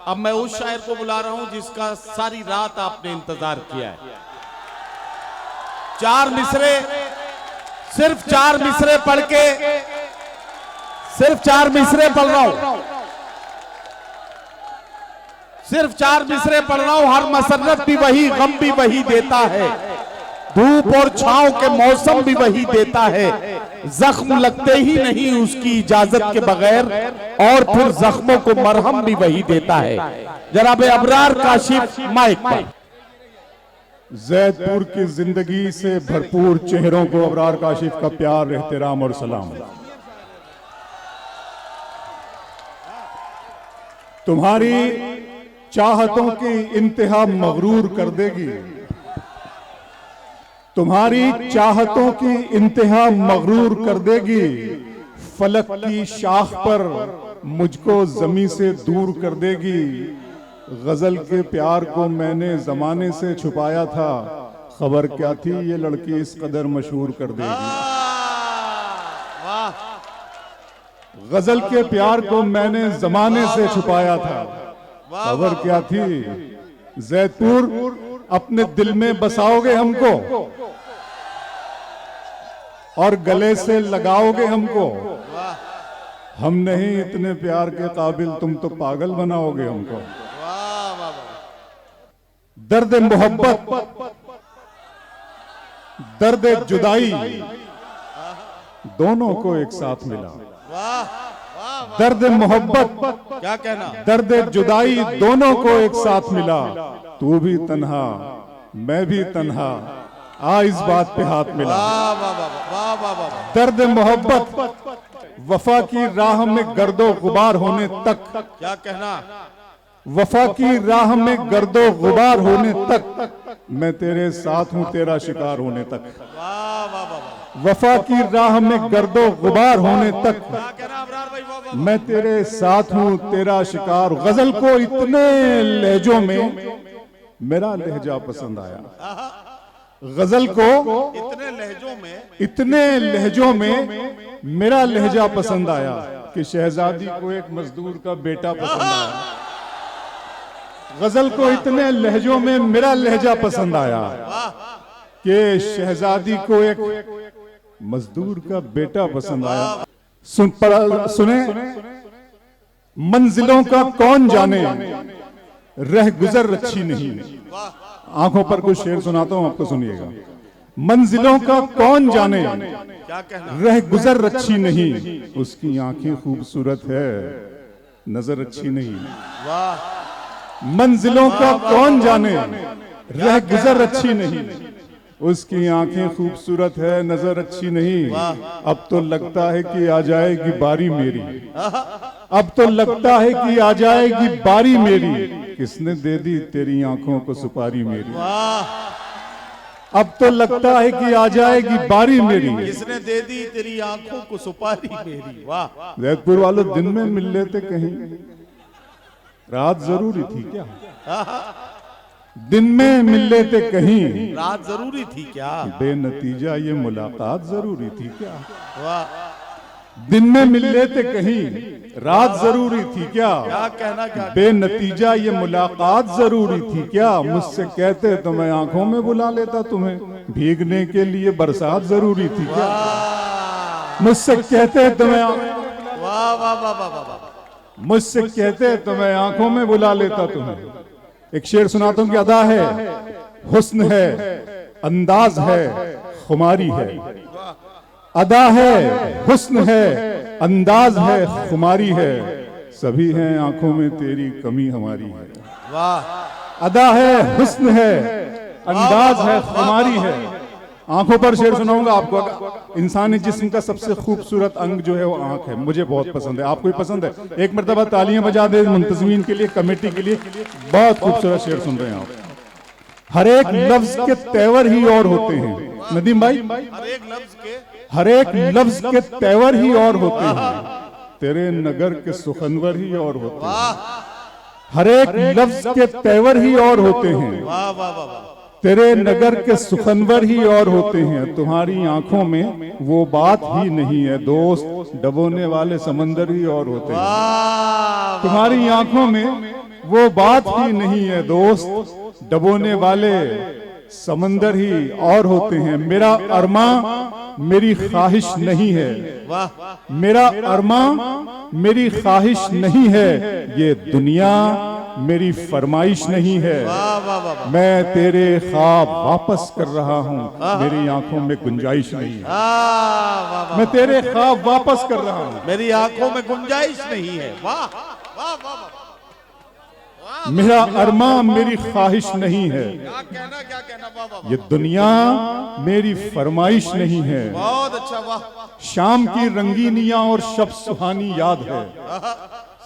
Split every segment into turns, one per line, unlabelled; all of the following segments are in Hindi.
अब मैं उस शायर को बुला रहा हूं जिसका सारी रात आपने इंतजार किया है। 4 मिसरे, सिर्फ 4 मिसरे पढ़ के, सिर्फ 4 मिसरे पढ़ रहा हूं, सिर्फ 4 मिसरे पढ़ रहा हूं। हर मसरत भी वही, गम भी वही देता है, धूप और छांव के मौसम भी वही देता है, जख्म लगते ही नहीं उसकी इजाजत के बगैर, और फिर जख्मों को मरहम भी वही देता है। जनाब अबरार काशिफ माइक पर।
जैदपुर की जिंदगी से भरपूर चेहरों को अबरार काशिफ का प्यार, एहतराम और सलाम। तुम्हारी चाहतों की इंतहा मगरूर कर देगी, तुम्हारी चाहतों की इंतहा मगरूर कर देगी, फलक की शाख पर मुझको जमी से दूर कर देगी। गजल के प्यार को मैंने जमाने से छुपाया था, खबर क्या थी ये लड़की इस कदर मशहूर कर देगी। गजल के प्यार को मैंने जमाने से छुपाया था, खबर क्या थी। जैदपुर अपने दिल में बसाओगे हमको और गले से लगाओगे हमको, हम नहीं इतने प्यार के काबिल, तुम तो पागल बनाओगे हमको। दर्द मोहब्बत, दर्द जुदाई दोनों को एक साथ मिला। दर्द मोहब्बत,
क्या कहना,
दर्द जुदाई दोनों को एक साथ मिला। तू भी तन्हा मैं भी तन्हा, आ इस बात पे हाथ मिला। दर्द मोहब्बत, वफा की राह में गर्दो गुबार होने तक,
क्या कहना,
वफा की राह में गर्दो गुबार होने तक, मैं तेरे साथ हूं तेरा शिकार होने तक। वफा की राह में गर्दो गुबार होने तक, मैं तेरे साथ हूं तेरा शिकार। गजल को इतने लहजों में मेरा लहजा पसंद आया, गजल को इतने लहजों में मेरा लहजा पसंद आया कि शहजादी को एक मजदूर का बेटा पसंद आया। गजल को इतने लहजों में मेरा लहजा पसंद आया कि शहजादी को एक मजदूर का बेटा पसंद आया। सुने, मंजिलों का कौन जाने रह गुजर अच्छी नहीं। आंखों पर कुछ शेर सुनाता हूं, आपको सुनिएगा। मंजिलों का कौन जाने रह गुजर अच्छी नहीं, उसकी आंखें खूबसूरत है नजर अच्छी नहीं। मंजिलों का कौन जाने रह गुजर अच्छी नहीं, उसकी आंखें खूबसूरत है नजर अच्छी नहीं। अब तो लगता है कि आ जाएगी बारी मेरी, अब तो लगता है कि आ जाएगी बारी मेरी, किसने दे दी तेरी आंखों को सुपारी मेरी। अब तो लगता है कि आ जाएगी बारी मेरी,
किसने दे दी तेरी आंखों को सुपारी मेरी। वाह।
जैदपुर वालों, दिन में मिल लेते कहीं, रात जरूरी थी क्या। दिन में मिल लेते कहीं,
रात जरूरी थी क्या।
बेनतीजा ये मुलाकात जरूरी थी क्या।
वाह।
दिन में मिल लेते कहीं, रात जरूरी थी क्या।
क्या कहना, क्या
बेनतीजा ये मुलाकात जरूरी थी क्या। मुझसे कहते तो मैं आंखों में बुला लेता तुम्हें, भीगने के लिए बरसात जरूरी थी क्या। मुझसे कहते तो मैं,
वाह वाह वाह वाह वाह,
मुझसे कहते तो मैं आंखों में बुला लेता तुम्हें। एक शेर सुनाता हूं कि अदा है, हुस्न है, अंदाज है, खुमारी है। अदा है, हुस्न है, अंदाज है, खुमारी है, सभी हैं आंखों में तेरी कमी हमारी है।
वाह।
अदा है, हुस्न है, अंदाज है, खुमारी है। आंखों पर शेर सुनाऊंगा आपको। इंसानी जिस्म का सबसे खूबसूरत अंग जो है वो आंख है। मुझे बहुत पसंद है, आपको भी पसंद है। एक मरतबा तालियां बजा दे मुंतजमीन के लिए, कमेटी के लिए। बहुत खूबसूरत शेर सुन रहे हैं आप। हर एक लफ्ज के तेवर ही और होते हैं नदीम भाई, हर एक लफ्ज के तेवर ही और होते हैं, तेरे नगर के सुखनवर ही और होते हैं। हर एक लफ्ज के तेवर ही और होते हैं, तेरे नगर के सुखनवर ही और होते हैं। तुम्हारी आंखों में वो बात ही नहीं है दोस्त, डबोने वाले समंदर ही और होते हैं। तुम्हारी आंखों में वो बात ही नहीं है दोस्त, डबोने वाले समंदर ही और होते हैं। मेरा अरमा मेरी ख्वाहिश नहीं है,
वाह
मेरा अरमा मेरी ख्वाहिश नहीं है, ये दुनिया मेरी फरमाइश नहीं है।
वाह वाह वाह
मैं तेरे ख्वाब वापस कर रहा हूँ, मेरी आंखों में गुंजाइश नहीं है।
वाह वाह
मैं तेरे ख्वाब वापस कर रहा हूँ,
मेरी आंखों में गुंजाइश नहीं है। वाह वाह वाह वाह
मेरा अरमा मेरी ख्वाहिश नहीं है,
क्या कहना वाह वाह
ये दुनिया मेरी फरमाइश नहीं है।
बहुत अच्छा वाह
शाम की रंगीनियां और शब सुहानी याद है,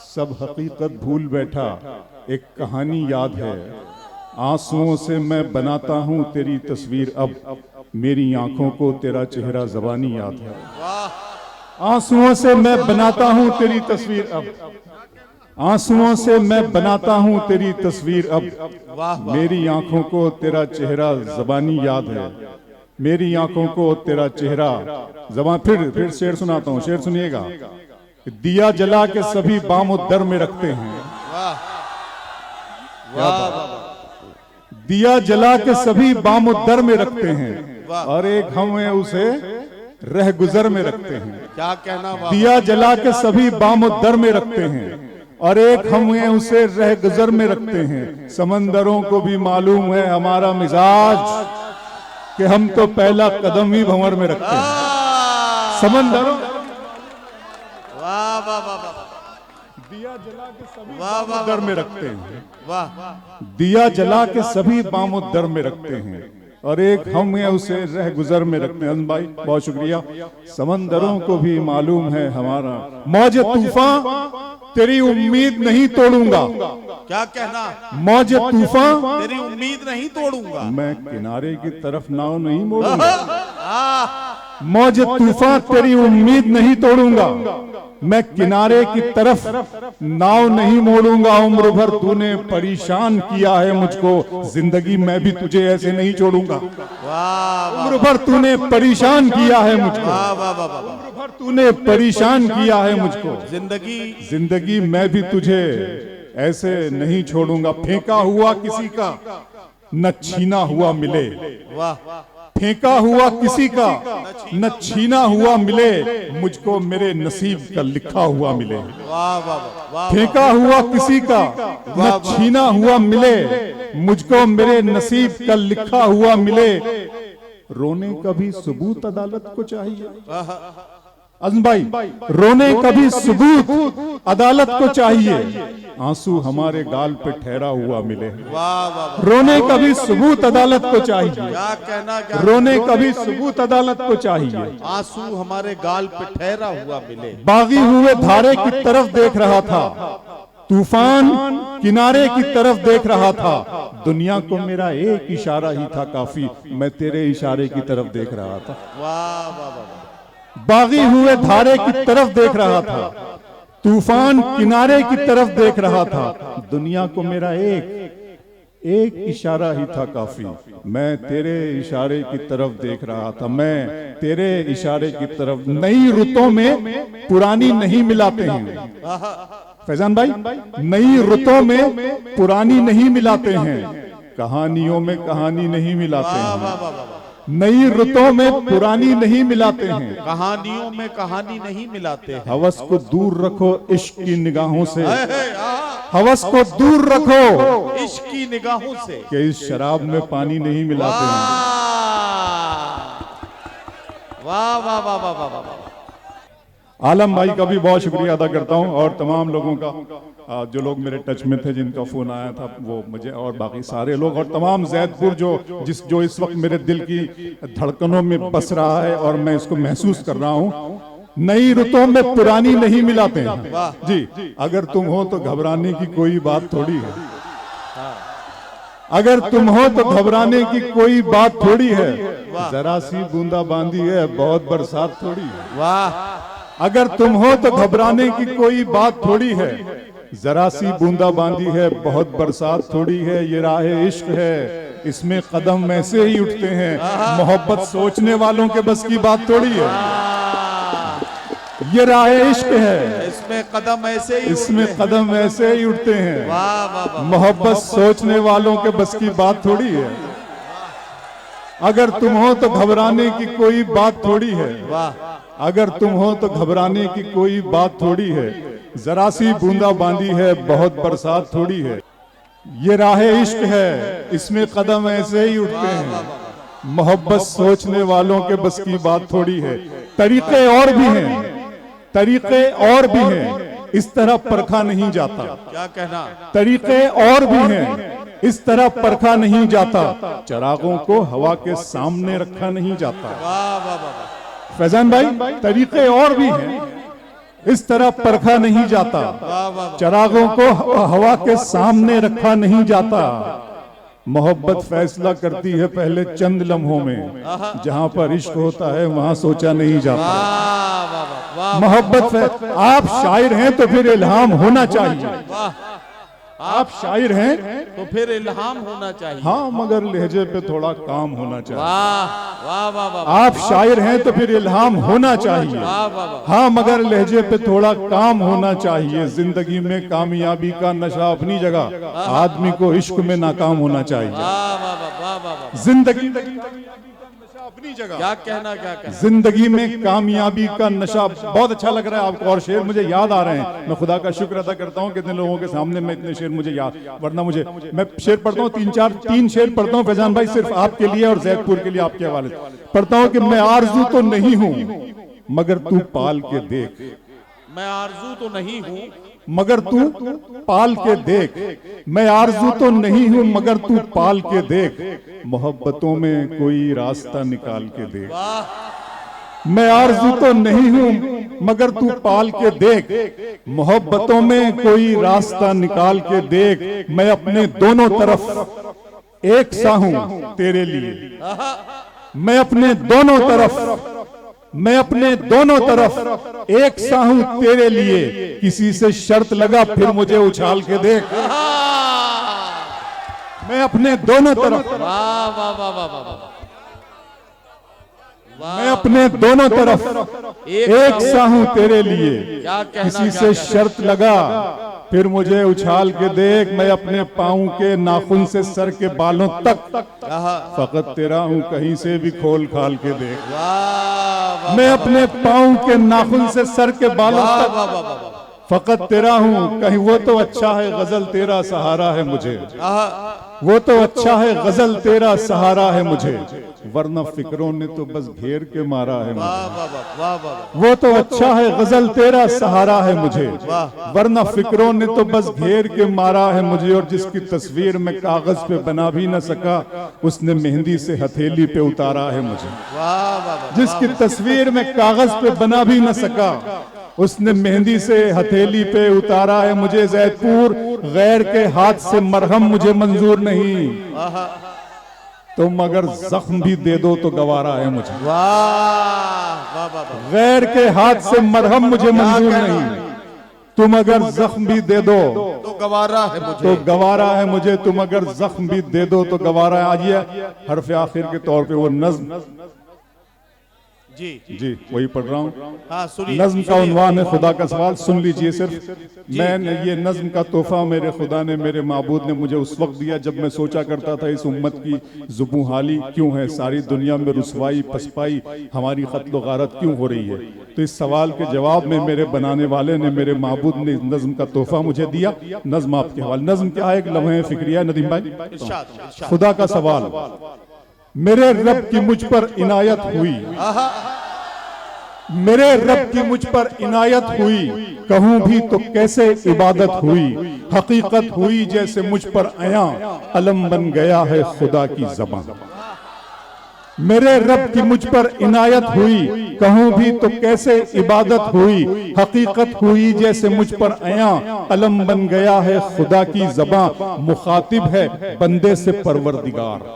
सब हकीकत भूल बैठा एक कहानी याद है। आंसुओं से मैं बनाता हूँ तेरी तस्वीर अब, मेरी आंखों को तेरा चेहरा ज़बानी याद है। आंसुओं से मैं बनाता हूँ तेरी तस्वीर अब, आंसुओं से मैं बनाता हूँ तेरी तस्वीर अब,
वाह
मेरी आंखों को तेरा चेहरा ज़बानी याद है। मेरी आंखों को तेरा चेहरा ज़बान। फिर शेर सुनाता हूँ, शेर सुनिएगा। दिया जला के सभी बाम दर में रखते हैं, दिया जला के सभी बाम दर में रखते हैं, और एक हम हैं उसे रह गुजर में रखते हैं।
क्या कहना वाह
दिया जला के सभी बाम दर में रखते हैं, और एक हम हैं उसे रह गुजर में रखते हैं। समंदरों को भी मालूम है हमारा मिजाज, कि हम तो पहला कदम ही भंवर में रखते हैं। समंदरों
वाह वाह वाह वाह
दिया जला के सभी
वाह वाह
दर में रखते हैं,
वाह
दिया जला के सभी बामों दर में रखते हैं, और एक हम हैं उसे रह गुजर में रखते हैं। अज़म भाई बहुत शुक्रिया। समंदरों को भी मालूम है हमारा मौज तूफान तेरी उम्मीद नहीं तोड़ूंगा।
क्या कहना
मौज तूफान
तेरी उम्मीद नहीं तोड़ूंगा।
मैं किनारे की तरफ नाव नहीं मोड़ूंगा। मौज तूफान तेरी उम्मीद नहीं तोड़ूंगा, मैं किनारे की तरफ नाव नहीं मोड़ूंगा। उम्र भर तूने परेशान किया है मुझको, जिंदगी मैं भी तुझे ऐसे नहीं छोड़ूंगा। उम्र भर तूने परेशान किया है मुझको, उम्र भर तूने परेशान किया है मुझको, जिंदगी मैं भी तुझे ऐसे नहीं छोड़ूंगा। फेंका हुआ किसी का न छीना हुआ मिले, फेंका हुआ किसी का न छीना हुआ मिले, मुझको मेरे नसीब का लिखा हुआ मिले। फेंका हुआ किसी का न छीना हुआ मिले, मुझको मेरे नसीब का लिखा हुआ मिले। रोने का भी सबूत अदालत को चाहिए। अज़म भाई, रोने का भी सबूत अदालत को चाहिए, आंसू हमारे गाल पे ठहरा हुआ मिले। रोने का भी सबूत अदालत को चाहिए,
क्या कहना
रोने का भी सबूत अदालत को चाहिए,
आंसू हमारे गाल पे ठहरा हुआ मिले।
बागी हुए धारे की तरफ देख रहा था, तूफान किनारे की तरफ देख रहा था, दुनिया को मेरा एक इशारा ही था काफी, मैं तेरे इशारे की तरफ देख रहा था।
वाह वाह वाह
बागी हुए धारे की तरफ देख रहा था, तूफान किनारे की तरफ देख रहा था, दुनिया को मेरा एक इशारा ही था काफी, मैं तेरे इशारे की तरफ देख रहा था, मैं तेरे इशारे की तरफ। नई रुतों में पुरानी नहीं मिलाते हैं फैजान भाई, नई रुतों में पुरानी नहीं मिलाते हैं, कहानियों में कहानी नहीं मिलाते हैं। नई रुतों में पुरानी नहीं मिलाते हैं,
कहानियों में कहानी नहीं मिलाते हैं।
हवस को दूर रखो इश्क की निगाहों से, हवस को दूर रखो
इश्क की निगाहों से,
कि इस शराब में पानी नहीं मिलाते हैं।
वाह वाह वाह वाह वाह वाह।
आलम भाई का भी बहुत शुक्रिया अदा करता हूं, और तमाम लोगों का जो लोग मेरे टच में थे, जिनका फोन आया था वो मुझे, और बाकी सारे लोग, और तमाम जैदपुर जो इस वक्त मेरे दिल की धड़कनों में बस रहा है, और मैं इसको महसूस कर रहा हूं। नई रुतों में पुरानी नहीं मिलाते हैं जी। अगर तुम हो तो घबराने की कोई बात थोड़ी है, अगर तुम हो तो घबराने की कोई बात थोड़ी है, जरा सी बूंदाबांदी है बहुत बरसात थोड़ी है।
वाह।
अगर तुम हो तो घबराने की कोई बात थोड़ी है, जरा सी बूंदाबांदी है बहुत बरसात थोड़ी है। ये राह इश्क है, इसमें कदम ऐसे ही उठते हैं, मोहब्बत सोचने वालों के बस की बात थोड़ी है। ये राह इश्क है,
इसमें कदम ऐसे ही
इसमें
उठते हैं।
कदम ऐसे ही उठते हैं।
वाह वाह वाह।
मोहब्बत सोचने वालों के बस की बात थोड़ी है। अगर तुम हो तो घबराने की कोई बात थोड़ी है।
वाह।
अगर तुम हो तो घबराने की कोई बात थोड़ी है। जरा सी बूंदा बांदी है, बहुत बरसात थोड़ी है। ये राह इश्क है, इसमें कदम ऐसे ही उठते हैं। मोहब्बत सोचने वालों के बस की बात थोड़ी है। तरीके और भी हैं, तरीके और भी हैं, इस तरह परखा नहीं जाता।
क्या कहना।
तरीके और भी हैं, इस तरह परखा नहीं जाता। चिरागों को हवा के सामने रखा नहीं जाता।
वाह वाह वाह।
फैजान भाई, तरीके और भी हैं, इस तरह परखा नहीं जाता।
वाह वाह।
चिरागों को हवा के सामने रखा नहीं जाता। मोहब्बत फैसला करती है पहले चंद लम्हों में। जहां पर इश्क होता है वहां सोचा नहीं जाता।
वाह वाह वाह वाह।
मोहब्बत आप शायर हैं तो फिर इल्हाम होना चाहिए।
वाह।
आप शायर हैं
तो फिर इल्हाम होना चाहिए।
हाँ, मगर लहजे पे थोड़ा काम होना चाहिए।
वाह वाह वाह वाह।
आप शायर हैं तो फिर इल्हाम होना चाहिए।
वाह वाह वाह।
हाँ, मगर लहजे पे थोड़ा काम होना चाहिए। जिंदगी में कामयाबी का नशा अपनी जगह, आदमी को इश्क में नाकाम होना चाहिए।
वाह वाह वाह वाह वाह वाह।
जिंदगी अपनी जगह,
क्या कहना क्या कहना।
जिंदगी में कामयाबी का नशा। बहुत अच्छा लग रहा है आपको, और शेर मुझे याद आ रहे हैं। मैं खुदा का शुक्र अदा करता हूँ कितने लोगों के सामने मैं इतने शेर मुझे याद, वरना मुझे, मैं शेर पढ़ता हूँ तीन शेर पढ़ता हूँ फैजान भाई, सिर्फ आपके लिए और जैदपुर के लिए, आपके हवाले से पढ़ता हूँ कि मैं आरजू तो नहीं हूँ मगर तू पाल के देख।
मैं आरजू तो नहीं हूँ
मगर तू पाल के देख। मैं आरजू तो नहीं हूँ मगर तू पाल के देख। मोहब्बतों में कोई रास्ता निकाल के देख।
वाह।
मैं आरजू तो नहीं हूँ मगर तू पाल के देख। मोहब्बतों में कोई रास्ता निकाल के देख। मैं अपने दोनों तरफ एक सा हूँ तेरे लिए। मैं अपने दोनों तरफ, मैं अपने दोनों तरफ एक सा हूं तेरे लिए। किसी से शर्त लगा फिर मुझे उछाल के देख। मैं अपने दोनों तरफ,
वाह वाह वाह वाह वाह वाह।
मैं अपने दोनों तरफ एक सा हूं तेरे लिए।
क्या कहना,
किसी
क्या
से
कहना।
शर्त लगा फिर मुझे उछाल के देख। मैं अपने पाँव के नाखून से सर के बालों तक फकत तेरा हूं, कहीं से भी खोल खाल के देख।
वाह
मैं अपने पाँव के नाखून से सर के बालों
वाह
तक
वाह वाह वाह।
फकत तेरा हूँ, कहीं वो तो अच्छा है गजल तेरा सहारा है मुझे। वो तो अच्छा है गजल तेरा सहारा है मुझे, वरना फिक्रों ने तो बस घेर के मारा है मुझे।
वाह वाह वाह वाह वाह।
वो तो अच्छा है गजल तेरा सहारा है मुझे, वरना फिक्रों ने तो बस घेर के मारा है मुझे। और जिसकी तस्वीर मैं कागज पे बना भी न सका, उसने मेहंदी से हथेली पे उतारा है मुझे।
वाह वाह वाह।
जिसकी तस्वीर मैं कागज पे बना भी न सका, उसने मेहंदी से हथेली पे उतारा है मुझे। जैदपुर गैर के हाथ से मरहम मुझे मंजूर नहीं, तुम अगर जख्म भी दे दो तो गवारा है मुझे।
वाह वाह वाह।
गैर के हाथ से मरहम मुझे मंजूर नहीं, तुम अगर जख्म भी दे दो
तो गवारा है मुझे।
तो गवारा है मुझे। तुम अगर जख्म भी दे दो तो गवारा है। आज ये हरफ आखिर के तौर पे वो नज्म,
जी
जी वही पढ़ रहा हूँ।
हाँ सुनिए।
नज्म का उन्वान है खुदा का सवाल। सुन लीजिए सिर्फ। मैंने ये नज्म का तोहफा मेरे खुदा ने, मेरे माबूद ने मुझे उस वक्त दिया जब मैं सोचा करता था इस उम्मत की जुबू हाली क्यों है, सारी दुनिया में रुसवाई पसपाई, हमारी कत्ल गारत क्यों हो रही है। तो इस सवाल के जवाब में मेरे बनाने वाले ने, मेरे माबूद ने नज्म का तोहफा मुझे दिया। नज्म आपके हवाले। नज्म क्या है? एक लम्हे फिक्रिया नदीम भाई।
इरशाद, इरशाद।
खुदा का सवाल। मेरे रब की मुझ पर इनायत हुई, मेरे रब की मुझ पर इनायत हुई, कहूं भी तो कैसे इबादत हुई। हकीकत हुई जैसे मुझ पर आया, अलम बन गया है खुदा की ज़बान। मेरे रब की मुझ पर इनायत हुई, कहूं भी तो कैसे इबादत हुई। हकीकत हुई जैसे मुझ पर आया, अलम बन गया है खुदा की ज़बान। मुखातिब है बंदे से परवरदिगार,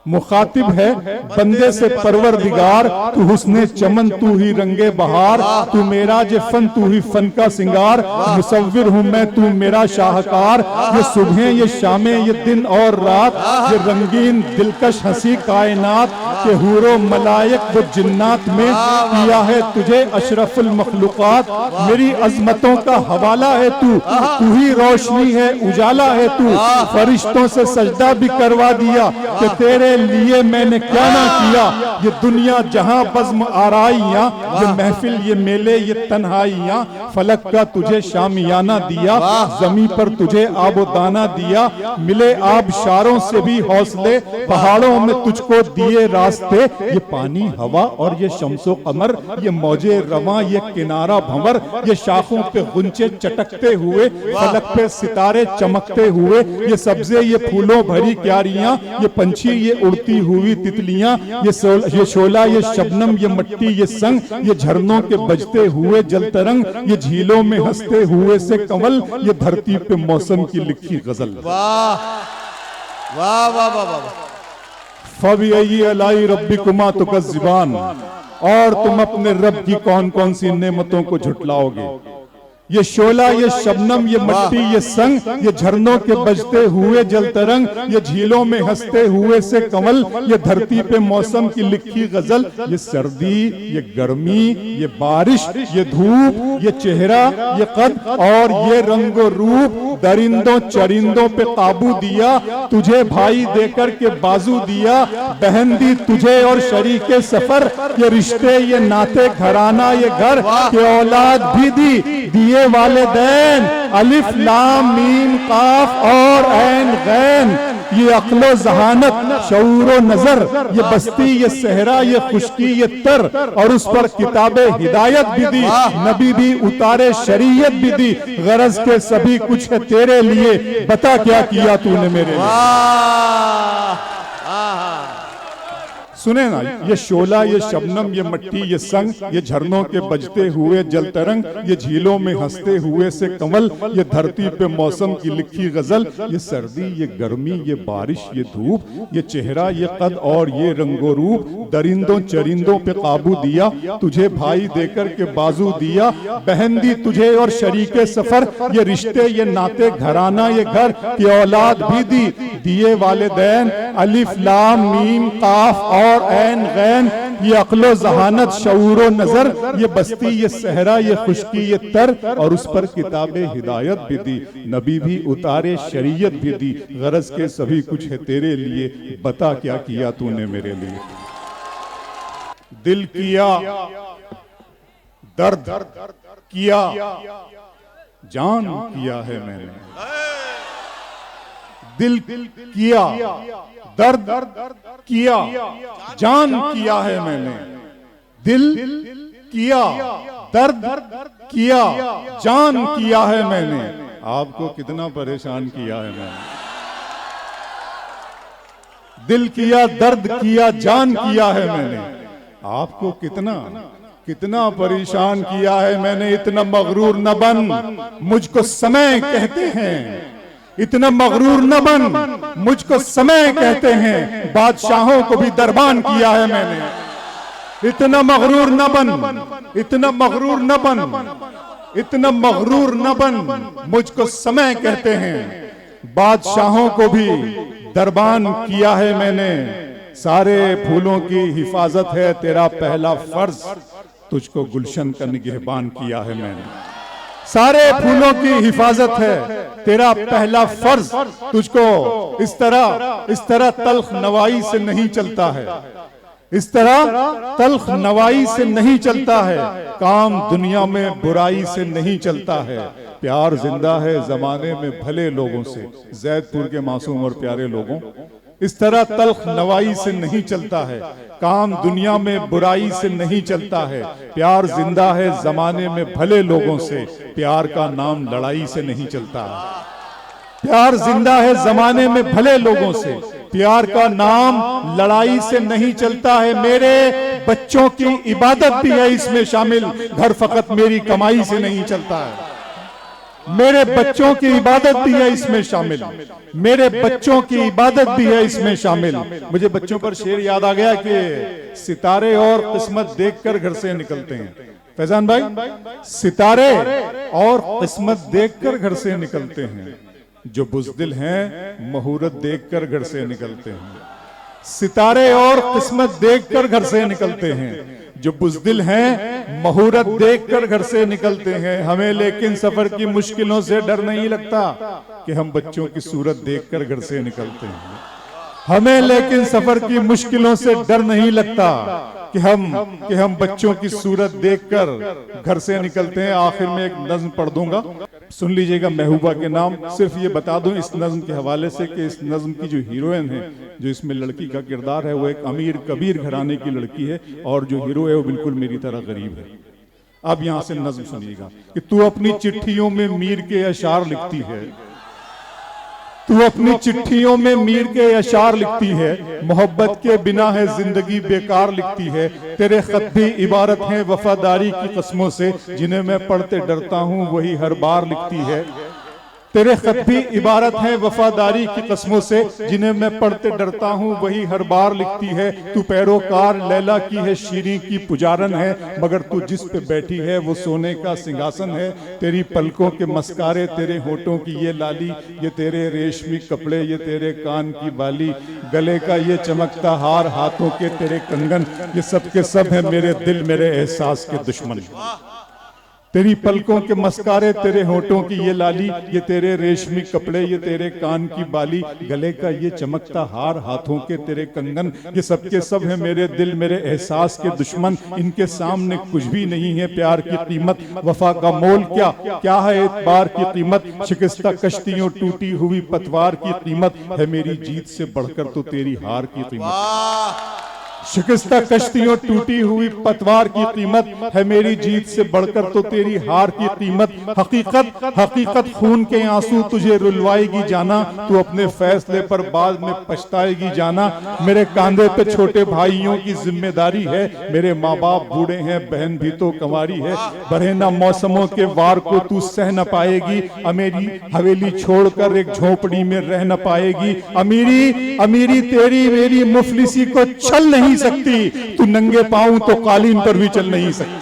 मुखातिब है बंदे से परवरदिगार, तू हुस्ने चमन तू ही रंगे बहार, तू मेरा जे फन तू ही फन का सिंगार, मुसव्विर हूँ मैं तू मेरा शाहकार। ये सुबह ये शामें ये दिन और रात, ये रंगीन दिलकश हंसी कायनात के हूरो मलायक वो जिन्नात में किया है तुझे अशरफुल मखलूकात। मेरी अजमतों का हवाला है तू, तू ही रोशनी है उजाला है तू। फरिश्तों से सजदा भी करवा दिया कि तेरे लिए मैंने क्या ना किया। ये दुनिया जहां बज़्म आराइयां, ये महफिल ये मेले ये तन्हाइयां, फलक का तुझे शामियाना दिया, जमी पर तुझे आबो दाना दिया। मिले आबशारों से भी हौसले, पहाड़ों में तुझको दिए रास्ते। ये पानी हवा और ये शम्सो कमर, ये मौजे रवां ये किनारा भंवर, ये शाखों पे गुंचे चटकते हुए, फलक पे सितारे चमकते हुए, ये सब्जे ये फूलों भरी क्यारियां, ये पंछी ये उड़ती हुई तितलियां, ये शोला ये शबनम ये मट्टी ये संग, ये झरनों के बजते हुए जल तरंग, ये झीलों में हंसते हुए से कंवल, ये धरती पे मौसम की लिखी गजल।
वाह वाह वाह वाह वाह।
फबिअय्यि अलाई रब्बिकुमा तुकज़्ज़िबान, और तुम अपने रब की कौन कौन सी नेमतों को झुटलाओगे। ये शोला ये शबनम ये मट्टी ये संग, ये झरनों के बजते हुए जल तरंग, ये झीलों में हंसते हुए से कंवल, ये धरती पे मौसम की लिखी गजल। ये सर्दी ये गर्मी ये बारिश ये धूप ये चेहरा ये कद और ये रंगो रूप, दरिंदों चरिंदों पे काबू दिया, तुझे भाई देकर के बाजू दिया। बहन दी तुझे और शरीके सफर, ये रिश्ते ये नाते घराना ये घर, के औलाद भी दिए वालिदैन, अलिफ लाम मीम काफ और ऐन गैन। ये अक्लो जहानत शऊरो नजर, ये बस्ती ये सहरा ये खुशकी ये तर, और उस पर किताबे हिदायत भी दी, नबी भी उतारे शरीयत भी दी। गरज के सभी कुछ है तेरे लिए, बता क्या किया तूने मेरे लिए। सुने ना, ये शोला ये शबनम ये मट्टी ये संग, ये झरनों के बजते हुए जल तरंग, ये झीलों में हंसते हुए से कंवल, ये धरती पे मौसम की लिखी गजल। ये सर्दी ये गर्मी ये बारिश ये धूप, ये चेहरा ये कद और ये रंगो रूप, दरिंदों चरिंदों पे काबू दिया, तुझे भाई देकर के बाजू दिया। बहन दी तुझे और शरीके सफर, ये रिश्ते ये नाते घराना ये घर, की औलाद भी दिए वालिदैन, अलिफ लाम मीम काफ और ऐन गैन। ये अक्लो जहानत शऊरो नजर, ये बस्ती ये सहरा ये खुशकी ये तर, और उस पर किताबे हिदायत भी दी, नबी भी उतारे शरीयत भी दी। गरज के सभी कुछ है तेरे लिए, बता क्या किया तूने मेरे लिए। दिल किया दर्द किया, जान किया है मैंने। दिल किया दर्द किया, जान किया है मैंने। दिल किया दर्द किया, जान किया है मैंने। आपको कितना परेशान किया है मैंने। दिल किया दर्द किया जान किया है मैंने, आपको कितना परेशान किया है मैंने। इतना मगरूर न बन, मुझको समय कहते हैं। इतना मगरूर न बन, मुझको समय कहते हैं। बादशाहों को भी दरबान किया है मैंने। इतना मगरूर न बन, इतना मगरूर न बन, इतना मगरूर न बन, मुझको समय कहते हैं। बादशाहों को भी दरबान किया है मैंने। सारे फूलों की हिफाजत है तेरा पहला फर्ज, तुझको गुलशन का निगहबान किया है मैंने। सारे फूलों की हिफाजत है तेरा पहला फर्ज, तुझको इस तरह तल्ख नवाई से नहीं चलता है। इस तरह तल्ख नवाई से नहीं चलता है। काम दुनिया में बुराई से नहीं चलता है। प्यार जिंदा है जमाने में भले लोगों से। जैदपुर के मासूम और प्यारे लोगों, इस तरह तल्ख नवाई से नहीं चलता है। काम दुनिया में बुराई से नहीं चलता है। प्यार जिंदा है जमाने में भले लोगों से। प्यार का नाम लड़ाई से नहीं चलता। प्यार जिंदा है जमाने में भले लोगों से। प्यार का नाम लड़ाई से नहीं चलता है। मेरे बच्चों की इबादत भी है इसमें शामिल। घर फकत मेरी कमाई से नहीं चलता है। मेरे बच्चों की इबादत भी है इसमें शामिल, मेरे बच्चों की इबादत भी है इसमें शामिल। मुझे बच्चों पर शेर याद आ गया कि सितारे और किस्मत देखकर घर से निकलते हैं। फैजान भाई, सितारे और किस्मत देखकर घर से निकलते हैं, जो बुज़दिल हैं मुहूर्त देखकर घर से निकलते हैं। सितारे और किस्मत देखकर घर से निकलते हैं, जो बुज़दिल हैं मुहूर्त देखकर घर से निकलते हैं। हमें लेकिन सफर की मुश्किलों से डर नहीं लगता कि हम बच्चों की सूरत देखकर घर से निकलते हैं। हमें लेकिन सफर की मुश्किलों से डर नहीं लगता कि हम बच्चों की सूरत देखकर घर से निकलते हैं। आखिर में एक नज्म पढ़ दूंगा, सुन लीजिएगा महबूबा के नाम। सिर्फ ये बता दूं इस नज्म के हवाले से कि इस नज्म की जो हीरोइन है, जो इसमें लड़की का किरदार है, वो एक अमीर कबीर घराने की लड़की है और जो हीरो है वो बिल्कुल मेरी तरह गरीब है। अब यहां से नज्म सुनिएगा कि तू अपनी चिट्ठियों में मीर के अशार लिखती है, तू अपनी चिट्ठियों में मीर के अशार लिखती है, मोहब्बत के बिना है जिंदगी बेकार लिखती है। तेरे खत भी इबारत हैं वफादारी की कस्मों से, जिन्हें मैं पढ़ते डरता हूँ वही हर बार लिखती है। तेरे खत भी इबारत हैं वफादारी की कस्मों से, जिन्हें मैं पढ़ते डरता हूँ वही हर बार लिखती है। तू पैरोकार लैला की है, शीरीं की पुजारन है, मगर तू जिस पे बैठी है वो सोने का सिंहासन है। तेरी पलकों के मस्कारे, तेरे होठों की ये लाली, ये तेरे रेशमी कपड़े, ये तेरे कान की बाली, गले का ये चमकता हार, हाथों के तेरे कंगन, ये सब के सब है मेरे दिल मेरे एहसास के दुश्मन। तेरी पलकों के मस्कारे, तेरे होठों की ये लाली, ये तेरे रेशमी कपड़े, ये तेरे कान की बाली, गले का ये चमकता हार, हाथों के तेरे कंगन, ये सब के सब है मेरे दिल मेरे एहसास के दुश्मन। इनके सामने कुछ भी नहीं है प्यार की कीमत, वफा का मोल क्या क्या है एतबार की कीमत। शिकस्ता कश्तियों टूटी हुई पतवार की कीमत है मेरी जीत से बढ़कर तो तेरी हार की कीमत। शिकस्ता कश्तियों टूटी हुई पतवार की कीमत है मेरी जीत से बढ़कर तो तेरी हार की कीमत। हकीकत खून के आंसू तुझे रुलवाएगी जाना, तू अपने फैसले पर बाद में पछताएगी जाना। मेरे कांधे पे छोटे भाइयों की जिम्मेदारी है, मेरे माँ बाप बूढ़े हैं बहन भी तो कंवारी है। बरहना मौसमों के वार को तू सह न पाएगी, अमीरी हवेली छोड़कर एक झोपड़ी में रह न पाएगी। अमीरी तेरी मेरी मुफलिसी को छल नहीं सकती, तू नंगे पाँव तो कालीन पर भी चल नहीं सकती।